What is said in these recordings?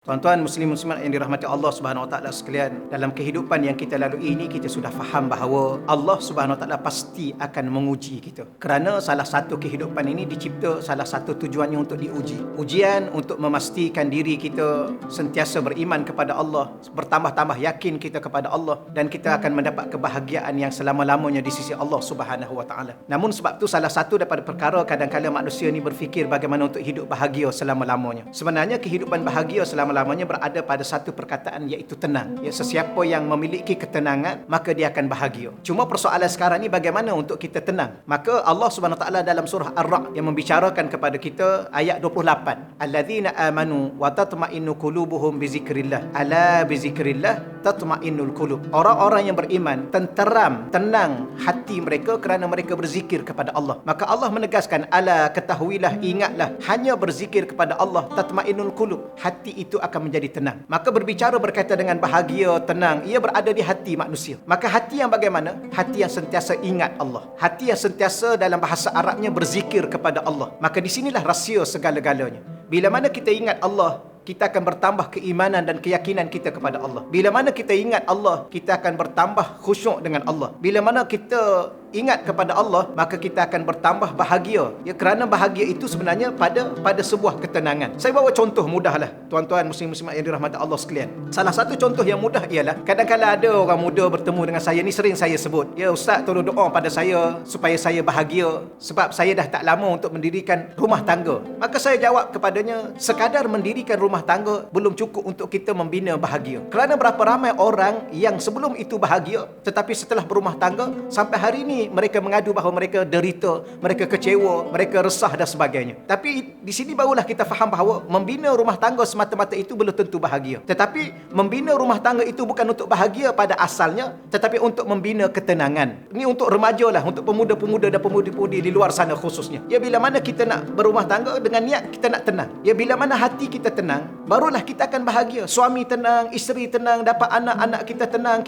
Tuan-tuan muslimat yang dirahmati Allah Subhanahu Wa Taala sekalian, dalam kehidupan yang kita lalui ini kita sudah faham bahawa Allah Subhanahu Wa Taala pasti akan menguji kita. Kerana salah satu kehidupan ini dicipta, salah satu tujuannya untuk diuji. Ujian untuk memastikan diri kita sentiasa beriman kepada Allah, bertambah-tambah yakin kita kepada Allah, dan kita akan mendapat kebahagiaan yang selama-lamanya di sisi Allah Subhanahu Wa Taala. Namun sebab tu salah satu daripada perkara kadang-kadang manusia ni berfikir bagaimana untuk hidup bahagia selama-lamanya. Sebenarnya kehidupan bahagia selama-lamanya berada pada satu perkataan, iaitu tenang. Ya, sesiapa yang memiliki ketenangan maka dia akan bahagia. Cuma persoalan sekarang ni bagaimana untuk kita tenang. Maka Allah Subhanahu Wa Taala dalam surah Ar-Ra'd yang membicarakan kepada kita ayat 28, alladzina amanu wa tatma'innu qulubuhum bi zikrillah, ala bi zikrillah tatma'innul qulub. Orang-orang yang beriman tenteram, tenang hati mereka kerana mereka berzikir kepada Allah. Maka Allah menegaskan, ala, ketahuilah, ingatlah, hanya berzikir kepada Allah tatma'innul qulub, hati itu akan menjadi tenang. Maka berbicara berkaitan dengan bahagia, tenang, ia berada di hati manusia. Maka hati yang bagaimana? Hati yang sentiasa ingat Allah. Hati yang sentiasa dalam bahasa Arabnya berzikir kepada Allah. Maka di sinilah rahsia segala-galanya. Bila mana kita ingat Allah, kita akan bertambah keimanan dan keyakinan kita kepada Allah. Bila mana kita ingat Allah, kita akan bertambah khusyuk dengan Allah. Bila mana kita ingat kepada Allah, maka kita akan bertambah bahagia. Ya, kerana bahagia itu sebenarnya pada sebuah ketenangan. Saya bawa contoh mudahlah, tuan-tuan muslim-muslimat yang dirahmati Allah sekalian. Salah satu contoh yang mudah ialah, kadang-kadang ada orang muda bertemu dengan saya, ni sering saya sebut, ya ustaz, tolong doa pada saya supaya saya bahagia, sebab saya dah tak lama untuk mendirikan rumah tangga. Maka saya jawab kepadanya, sekadar mendirikan rumah tangga belum cukup untuk kita membina bahagia. Kerana berapa ramai orang yang sebelum itu bahagia, tetapi setelah berumah tangga sampai hari ini mereka mengadu bahawa mereka derita, mereka kecewa, mereka resah dan sebagainya. Tapi di sini barulah kita faham bahawa membina rumah tangga semata-mata itu belum tentu bahagia. Tetapi membina rumah tangga itu bukan untuk bahagia pada asalnya, tetapi untuk membina ketenangan. Ini untuk remaja lah, untuk pemuda-pemuda dan pemudi-pemudi di luar sana khususnya. Ya, bila mana kita nak berumah tangga dengan niat kita nak tenang. Ya, bila mana hati kita tenang, barulah kita akan bahagia. Suami tenang, isteri tenang, dapat anak-anak kita tenang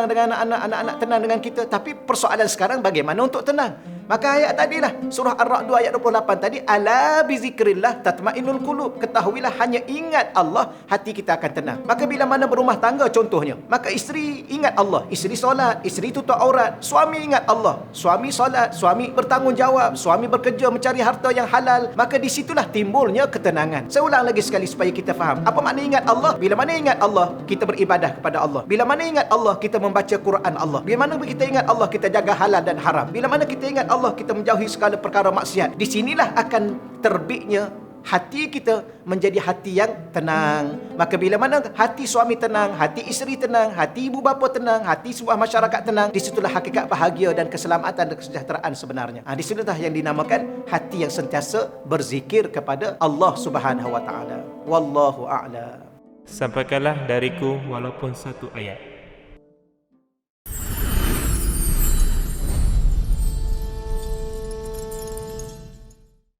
dengan anak-anak tenang dengan kita. Tapi persoalan sekarang bagaimana untuk tenang? Maka ayat tadilah, surah Ar-Ra'd 2 ayat 28 tadi, ala bi zikrillah tatma'innul qulub, ketahuilah hanya ingat Allah, hati kita akan tenang. Maka bila mana berumah tangga contohnya, maka isteri ingat Allah, isteri solat, isteri tutup aurat, suami ingat Allah, suami solat, suami bertanggungjawab, suami bekerja mencari harta yang halal, maka di situlah timbulnya ketenangan. Saya ulang lagi sekali supaya kita faham. Apa makna ingat Allah? Bila mana ingat Allah, kita beribadah kepada Allah. Bila mana ingat Allah, kita membaca Quran Allah. Bila mana kita ingat Allah, kita jaga halal dan haram. Bila mana kita ingat Allah, kita menjauhi segala perkara maksiat. Di sinilah akan terbitnya hati kita menjadi hati yang tenang. Maka bila mana hati suami tenang, hati isteri tenang, hati ibu bapa tenang, hati sebuah masyarakat tenang, di situlah hakikat bahagia dan keselamatan dan kesejahteraan sebenarnya. Di situlah yang dinamakan hati yang sentiasa berzikir kepada Allah Subhanahu Wa Taala. Wallahu a'lam. Sampaikanlah dariku walaupun satu ayat.